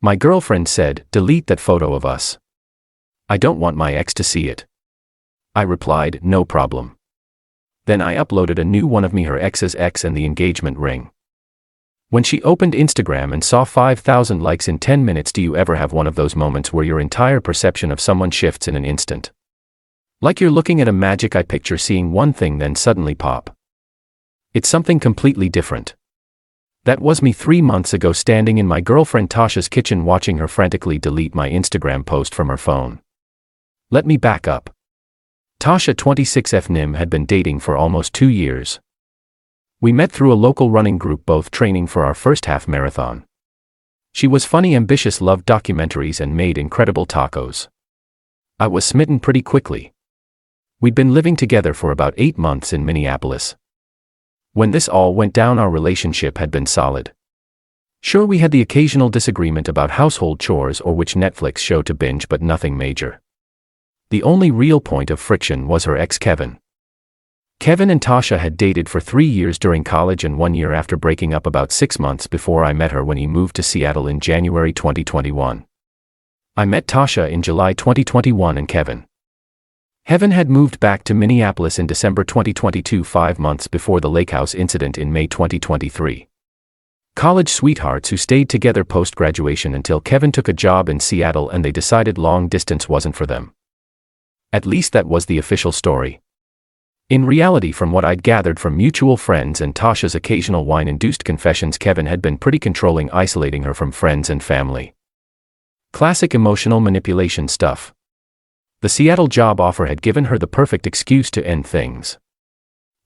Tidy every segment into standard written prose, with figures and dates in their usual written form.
My girlfriend said, "Delete that photo of us. I don't want my ex to see it." I replied, "No problem." Then I uploaded a new one of me, her ex's ex, and the engagement ring. When she opened Instagram and saw 5,000 likes in 10 minutes, do you ever have one of those moments where your entire perception of someone shifts in an instant? Like you're looking at a magic eye picture, seeing one thing, then suddenly pop. It's something completely different. That was me 3 months ago, standing in my girlfriend Tasha's kitchen watching her frantically delete my Instagram post from her phone. Let me back up. Tasha, 26F NIM, had been dating for almost 2 years. We met through a local running group, both training for our first half marathon. She was funny, ambitious, loved documentaries, and made incredible tacos. I was smitten pretty quickly. We'd been living together for about 8 months in Minneapolis. When this all went down, our relationship had been solid. Sure, we had the occasional disagreement about household chores or which Netflix show to binge, but nothing major. The only real point of friction was her ex, Kevin. Kevin and Tasha had dated for 3 years during college and 1 year after breaking up about 6 months before I met her when he moved to Seattle in January 2021. I met Tasha in July 2021 and Kevin had moved back to Minneapolis in December 2022, 5 months before the lakehouse incident in May 2023. College sweethearts who stayed together post-graduation until Kevin took a job in Seattle and they decided long distance wasn't for them. At least that was the official story. In reality, from what I'd gathered from mutual friends and Tasha's occasional wine-induced confessions, Kevin had been pretty controlling, isolating her from friends and family. Classic emotional manipulation stuff. The Seattle job offer had given her the perfect excuse to end things.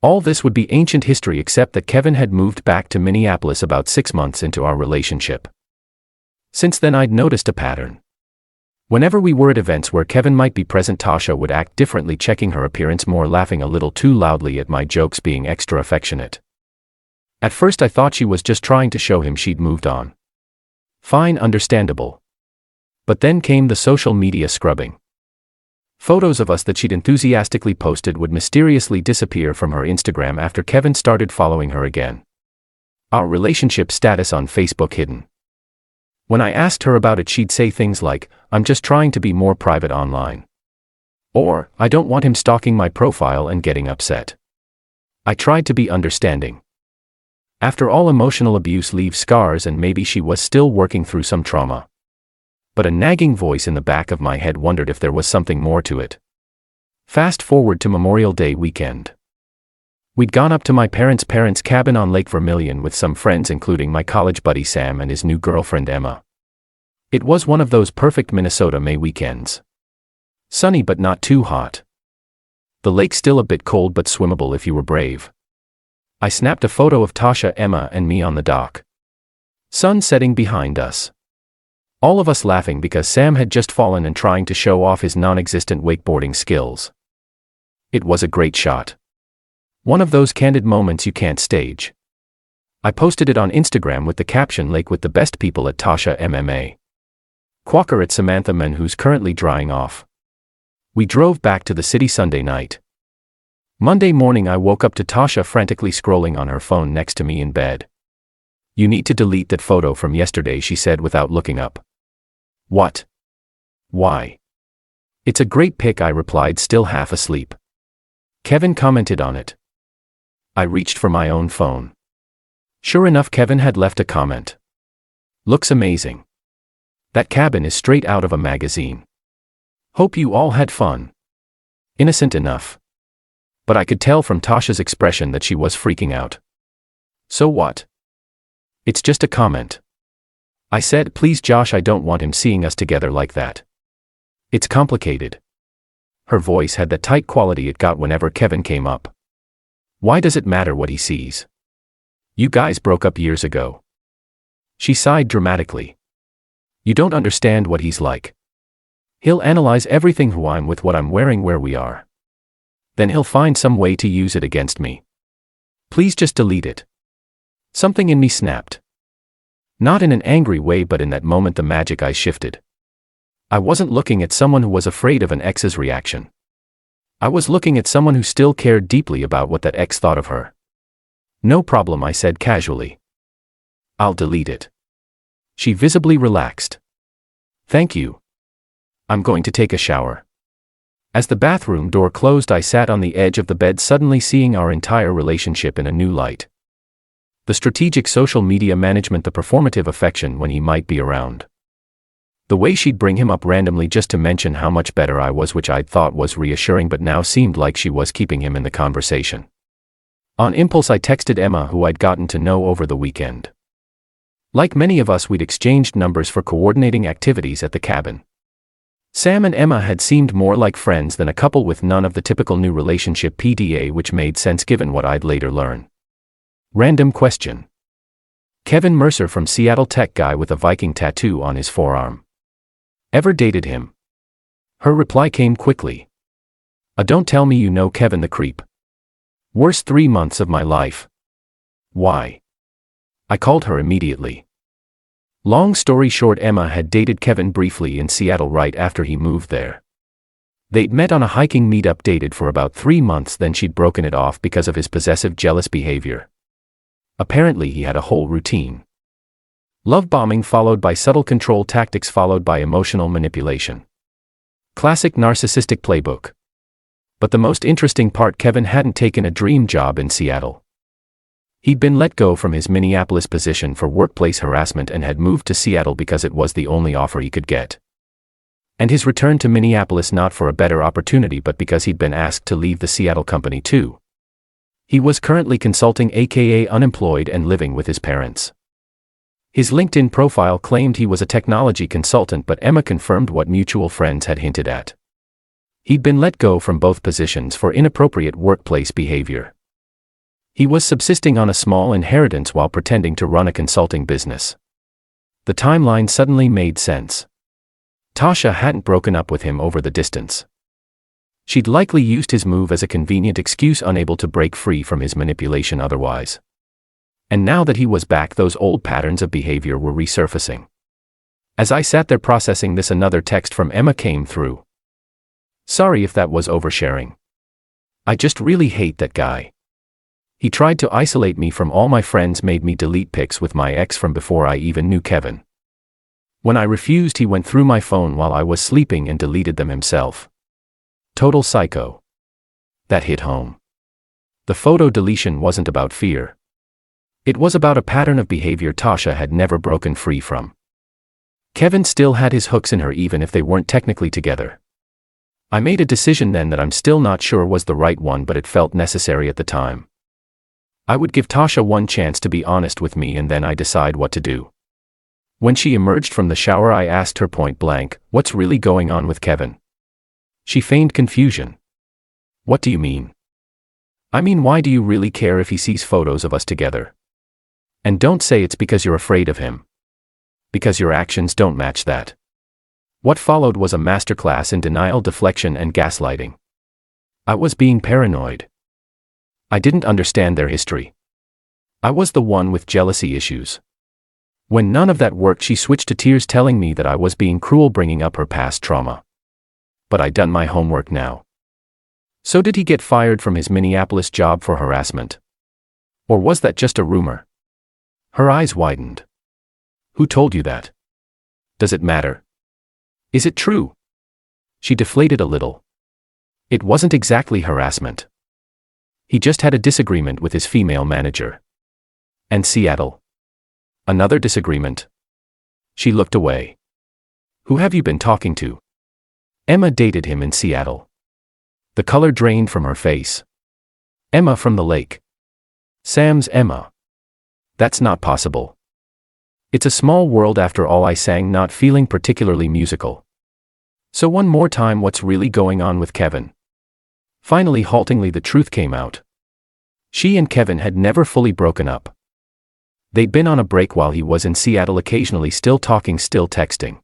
All this would be ancient history, except that Kevin had moved back to Minneapolis about 6 months into our relationship. Since then, I'd noticed a pattern. Whenever we were at events where Kevin might be present, Tasha would act differently, checking her appearance more, laughing a little too loudly at my jokes, being extra affectionate. At first I thought she was just trying to show him she'd moved on. Fine, understandable. But then came the social media scrubbing. Photos of us that she'd enthusiastically posted would mysteriously disappear from her Instagram after Kevin started following her again. Our relationship status on Facebook hidden. When I asked her about it, she'd say things like, "I'm just trying to be more private online." Or, "I don't want him stalking my profile and getting upset." I tried to be understanding. After all, emotional abuse leaves scars, and maybe she was still working through some trauma. But a nagging voice in the back of my head wondered if there was something more to it. Fast forward to Memorial Day weekend. We'd gone up to my parents' cabin on Lake Vermilion with some friends, including my college buddy Sam and his new girlfriend Emma. It was one of those perfect Minnesota May weekends. Sunny but not too hot. The lake still a bit cold but swimmable if you were brave. I snapped a photo of Tasha, Emma, and me on the dock. Sun setting behind us. All of us laughing because Sam had just fallen and trying to show off his non-existent wakeboarding skills. It was a great shot. One of those candid moments you can't stage. I posted it on Instagram with the caption, "Lake with the best people at Tasha MMA. Quacker at Samantha Men, who's currently drying off." We drove back to the city Sunday night. Monday morning I woke up to Tasha frantically scrolling on her phone next to me in bed. "You need to delete that photo from yesterday," she said without looking up. "What? Why?" "It's a great pic," I replied, still half asleep. Kevin commented on it. I reached for my own phone. Sure enough, Kevin had left a comment. "Looks amazing. That cabin is straight out of a magazine. Hope you all had fun." Innocent enough. But I could tell from Tasha's expression that she was freaking out. "So what? It's just a comment." I said, "Please Josh, I don't want him seeing us together like that. It's complicated." Her voice had that tight quality it got whenever Kevin came up. "Why does it matter what he sees? You guys broke up years ago." She sighed dramatically. "You don't understand what he's like. He'll analyze everything, who I'm with, what I'm wearing, where we are. Then he'll find some way to use it against me. Please just delete it." Something in me snapped. Not in an angry way, but in that moment the magic eyes shifted. I wasn't looking at someone who was afraid of an ex's reaction. I was looking at someone who still cared deeply about what that ex thought of her. "No problem," I said casually. "I'll delete it." She visibly relaxed. Thank you. I'm going to take a shower. As the bathroom door closed, I sat on the edge of the bed, suddenly seeing our entire relationship in a new light. The strategic social media management, the performative affection when he might be around. The way she'd bring him up randomly just to mention how much better I was, which I'd thought was reassuring but now seemed like she was keeping him in the conversation. On impulse, I texted Emma, who I'd gotten to know over the weekend. Like many of us, we'd exchanged numbers for coordinating activities at the cabin. Sam and Emma had seemed more like friends than a couple, with none of the typical new relationship PDA, which made sense given what I'd later learn. Random question. Kevin Mercer from Seattle, tech guy with a Viking tattoo on his forearm. Ever dated him? Her reply came quickly. Don't tell me you know Kevin the creep. Worst 3 months of my life. Why? I called her immediately. Long story short, Emma had dated Kevin briefly in Seattle right after he moved there. They'd met on a hiking meetup, dated for about 3 months, then she'd broken it off because of his possessive, jealous behavior. Apparently he had a whole routine. Love bombing followed by subtle control tactics followed by emotional manipulation. Classic narcissistic playbook. But the most interesting part, Kevin hadn't taken a dream job in Seattle. He'd been let go from his Minneapolis position for workplace harassment and had moved to Seattle because it was the only offer he could get. And his return to Minneapolis not for a better opportunity, but because he'd been asked to leave the Seattle company too. He was currently consulting, aka unemployed, and living with his parents. His LinkedIn profile claimed he was a technology consultant, but Emma confirmed what mutual friends had hinted at. He'd been let go from both positions for inappropriate workplace behavior. He was subsisting on a small inheritance while pretending to run a consulting business. The timeline suddenly made sense. Tasha hadn't broken up with him over the distance. She'd likely used his move as a convenient excuse, unable to break free from his manipulation otherwise. And now that he was back, those old patterns of behavior were resurfacing. As I sat there processing this, another text from Emma came through. Sorry if that was oversharing. I just really hate that guy. He tried to isolate me from all my friends, made me delete pics with my ex from before I even knew Kevin. When I refused, he went through my phone while I was sleeping and deleted them himself. Total psycho. That hit home. The photo deletion wasn't about fear. It was about a pattern of behavior Tasha had never broken free from. Kevin still had his hooks in her even if they weren't technically together. I made a decision then that I'm still not sure was the right one, but it felt necessary at the time. I would give Tasha one chance to be honest with me, and then I decide what to do. When she emerged from the shower, I asked her point blank, "What's really going on with Kevin?" She feigned confusion. "What do you mean?" "I mean, why do you really care if he sees photos of us together? And don't say it's because you're afraid of him. Because your actions don't match that." What followed was a masterclass in denial, deflection, and gaslighting. I was being paranoid. I didn't understand their history. I was the one with jealousy issues. When none of that worked, she switched to tears, telling me that I was being cruel, bringing up her past trauma. But I'd done my homework now. So did he get fired from his Minneapolis job for harassment? Or was that just a rumor? Her eyes widened. Who told you that? Does it matter? Is it true? She deflated a little. It wasn't exactly harassment. He just had a disagreement with his female manager. And Seattle? Another disagreement? She looked away. Who have you been talking to? Emma dated him in Seattle. The color drained from her face. Emma from the lake. Sam's Emma. That's not possible. It's a small world after all, I sang, not feeling particularly musical. So one more time, what's really going on with Kevin? Finally, haltingly, the truth came out. She and Kevin had never fully broken up. They'd been on a break while he was in Seattle, occasionally still talking, still texting.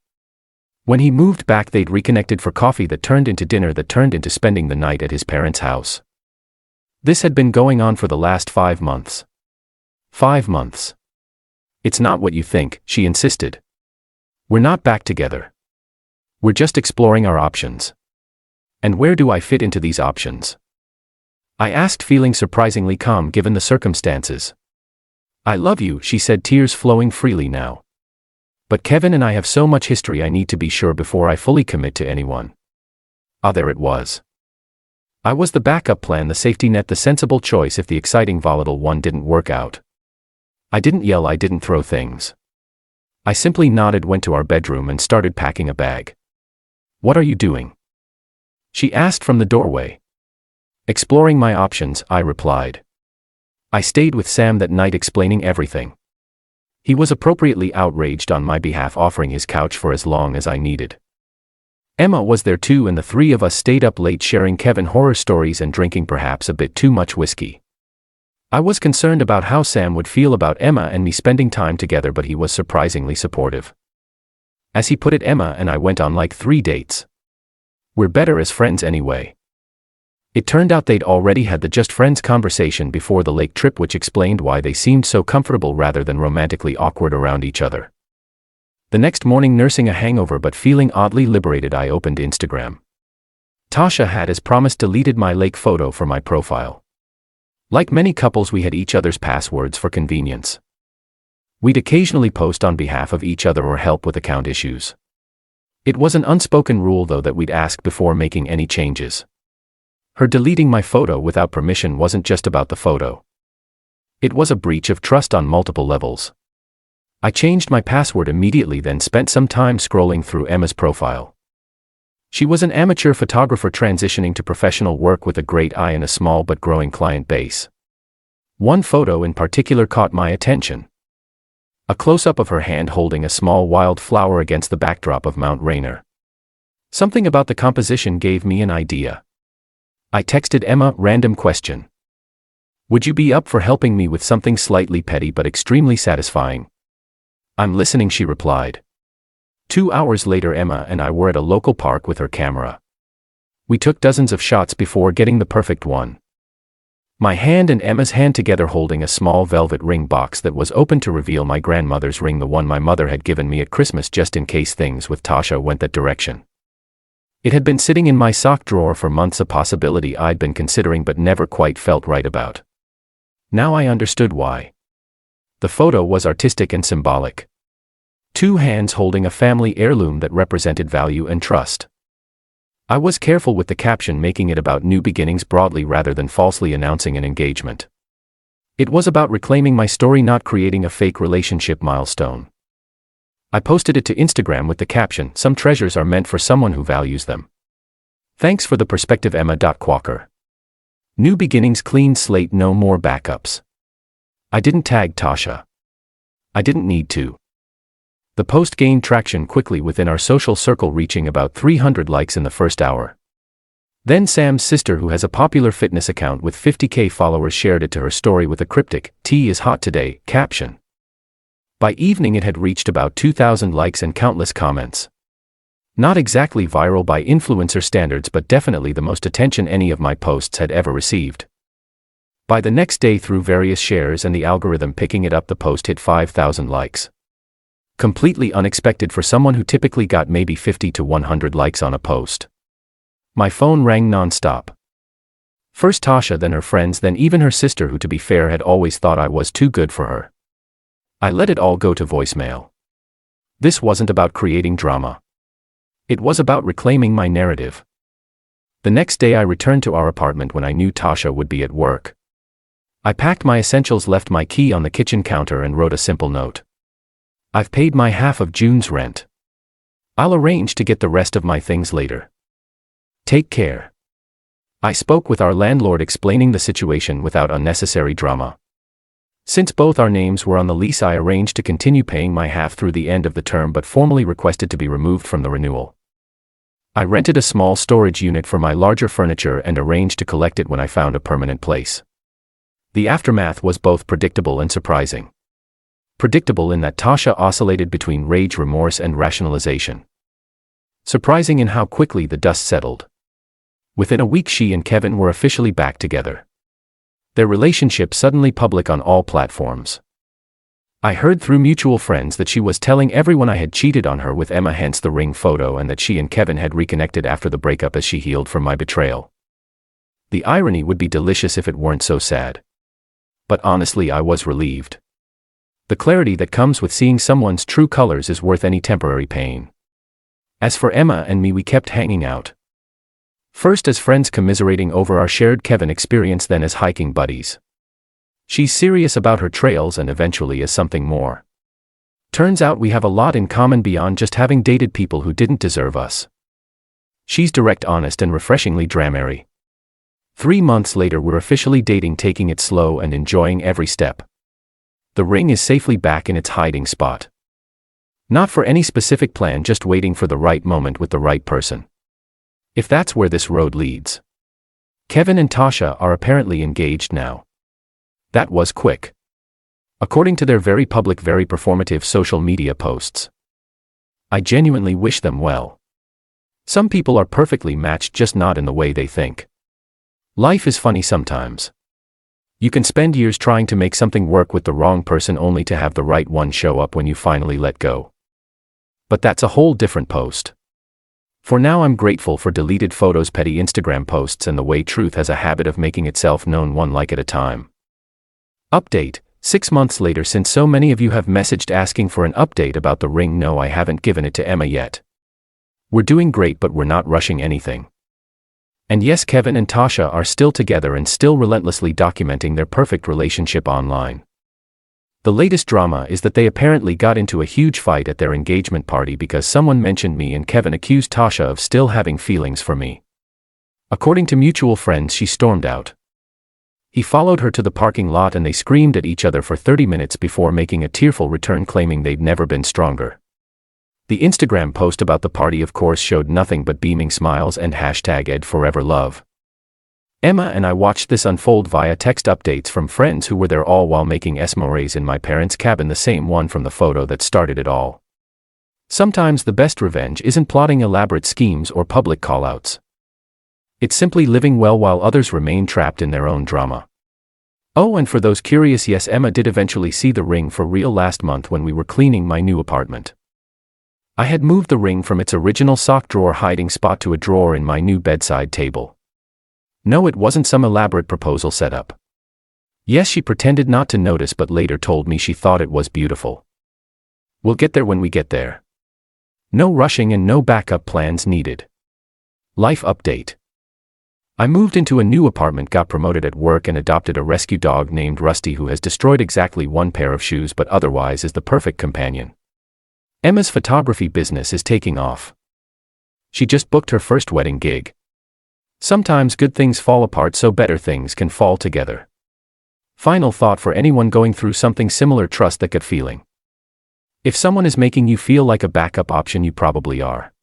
When he moved back, they'd reconnected for coffee that turned into dinner that turned into spending the night at his parents' house. This had been going on for the last 5 months. 5 months. It's not what you think, she insisted. We're not back together. We're just exploring our options. And where do I fit into these options? I asked, feeling surprisingly calm given the circumstances. I love you, she said, tears flowing freely now. But Kevin and I have so much history I need to be sure before I fully commit to anyone. Ah, there it was. I was the backup plan, the safety net, the sensible choice if the exciting volatile one didn't work out. I didn't yell, I didn't throw things. I simply nodded, went to our bedroom and started packing a bag. "What are you doing?" she asked from the doorway. "Exploring my options," I replied. I stayed with Sam that night, explaining everything. He was appropriately outraged on my behalf, offering his couch for as long as I needed. Emma was there too, and the three of us stayed up late sharing Kevin horror stories and drinking perhaps a bit too much whiskey. I was concerned about how Sam would feel about Emma and me spending time together, but he was surprisingly supportive. As he put it, Emma and I went on like 3 dates. We're better as friends anyway. It turned out they'd already had the just friends conversation before the lake trip, which explained why they seemed so comfortable rather than romantically awkward around each other. The next morning, nursing a hangover but feeling oddly liberated, I opened Instagram. Tasha had, as promised, deleted my lake photo from my profile. Like many couples, we had each other's passwords for convenience. We'd occasionally post on behalf of each other or help with account issues. It was an unspoken rule, though, that we'd ask before making any changes. Her deleting my photo without permission wasn't just about the photo. It was a breach of trust on multiple levels. I changed my password immediately, then spent some time scrolling through Emma's profile. She was an amateur photographer transitioning to professional work with a great eye and a small but growing client base. One photo in particular caught my attention. A close-up of her hand holding a small wild flower against the backdrop of Mount Rainier. Something about the composition gave me an idea. I texted Emma, random question. "Would you be up for helping me with something slightly petty but extremely satisfying?" "I'm listening," she replied. 2 hours later, Emma and I were at a local park with her camera. We took dozens of shots before getting the perfect one. My hand and Emma's hand together holding a small velvet ring box that was open to reveal my grandmother's ring, the one my mother had given me at Christmas just in case things with Tasha went that direction. It had been sitting in my sock drawer for months, a possibility I'd been considering but never quite felt right about. Now I understood why. The photo was artistic and symbolic. 2 hands holding a family heirloom that represented value and trust. I was careful with the caption, making it about new beginnings broadly rather than falsely announcing an engagement. It was about reclaiming my story, not creating a fake relationship milestone. I posted it to Instagram with the caption, "Some treasures are meant for someone who values them. Thanks for the perspective, Emma. Quaker. New beginnings, clean slate, no more backups." I didn't tag Tasha. I didn't need to. The post gained traction quickly within our social circle, reaching about 300 likes in the first hour. Then Sam's sister, who has a popular fitness account with 50,000 followers, shared it to her story with a cryptic, "Tea is hot today" caption. By evening it had reached about 2,000 likes and countless comments. Not exactly viral by influencer standards, but definitely the most attention any of my posts had ever received. By the next day, through various shares and the algorithm picking it up, the post hit 5,000 likes. Completely unexpected for someone who typically got maybe 50 to 100 likes on a post. My phone rang nonstop. First Tasha, then her friends, then even her sister, who to be fair had always thought I was too good for her. I let it all go to voicemail. This wasn't about creating drama. It was about reclaiming my narrative. The next day I returned to our apartment when I knew Tasha would be at work. I packed my essentials, left my key on the kitchen counter and wrote a simple note. "I've paid my half of June's rent. I'll arrange to get the rest of my things later. Take care." I spoke with our landlord, explaining the situation without unnecessary drama. Since both our names were on the lease, I arranged to continue paying my half through the end of the term, but formally requested to be removed from the renewal. I rented a small storage unit for my larger furniture and arranged to collect it when I found a permanent place. The aftermath was both predictable and surprising. Predictable in that Tasha oscillated between rage, remorse, and rationalization. Surprising in how quickly the dust settled. Within a week, she and Kevin were officially back together. Their relationship suddenly public on all platforms. I heard through mutual friends that she was telling everyone I had cheated on her with Emma, hence the ring photo, and that she and Kevin had reconnected after the breakup as she healed from my betrayal. The irony would be delicious if it weren't so sad. But honestly, I was relieved. The clarity that comes with seeing someone's true colors is worth any temporary pain. As for Emma and me, we kept hanging out. First as friends commiserating over our shared Kevin experience, then as hiking buddies. She's serious about her trails and eventually as something more. Turns out we have a lot in common beyond just having dated people who didn't deserve us. She's direct, honest, and refreshingly dramary. 3 months later we're officially dating, taking it slow and enjoying every step. The ring is safely back in its hiding spot. Not for any specific plan, just waiting for the right moment with the right person. If that's where this road leads. Kevin and Tasha are apparently engaged now. That was quick. According to their very public, very performative social media posts. I genuinely wish them well. Some people are perfectly matched, just not in the way they think. Life is funny sometimes. You can spend years trying to make something work with the wrong person only to have the right one show up when you finally let go. But that's a whole different post. For now, I'm grateful for deleted photos, petty Instagram posts, and the way truth has a habit of making itself known one like at a time. Update: 6 months later, since so many of you have messaged asking for an update about the ring, no, I haven't given it to Emma yet. We're doing great, but we're not rushing anything. And yes, Kevin and Tasha are still together and still relentlessly documenting their perfect relationship online. The latest drama is that they apparently got into a huge fight at their engagement party because someone mentioned me, and Kevin accused Tasha of still having feelings for me. According to mutual friends, she stormed out. He followed her to the parking lot and they screamed at each other for 30 minutes before making a tearful return, claiming they'd never been stronger. The Instagram post about the party, of course, showed nothing but beaming smiles and #EdForeverLove. Emma and I watched this unfold via text updates from friends who were there, all while making s'mores in my parents' cabin, the same one from the photo that started it all. Sometimes the best revenge isn't plotting elaborate schemes or public callouts. It's simply living well while others remain trapped in their own drama. Oh, and for those curious, yes, Emma did eventually see the ring for real last month when we were cleaning my new apartment. I had moved the ring from its original sock drawer hiding spot to a drawer in my new bedside table. No, it wasn't some elaborate proposal setup. Yes, she pretended not to notice, but later told me she thought it was beautiful. We'll get there when we get there. No rushing and no backup plans needed. Life update. I moved into a new apartment, got promoted at work, and adopted a rescue dog named Rusty, who has destroyed exactly one pair of shoes but otherwise is the perfect companion. Emma's photography business is taking off. She just booked her first wedding gig. Sometimes good things fall apart so better things can fall together. Final thought for anyone going through something similar: trust that gut feeling. If someone is making you feel like a backup option, you probably are.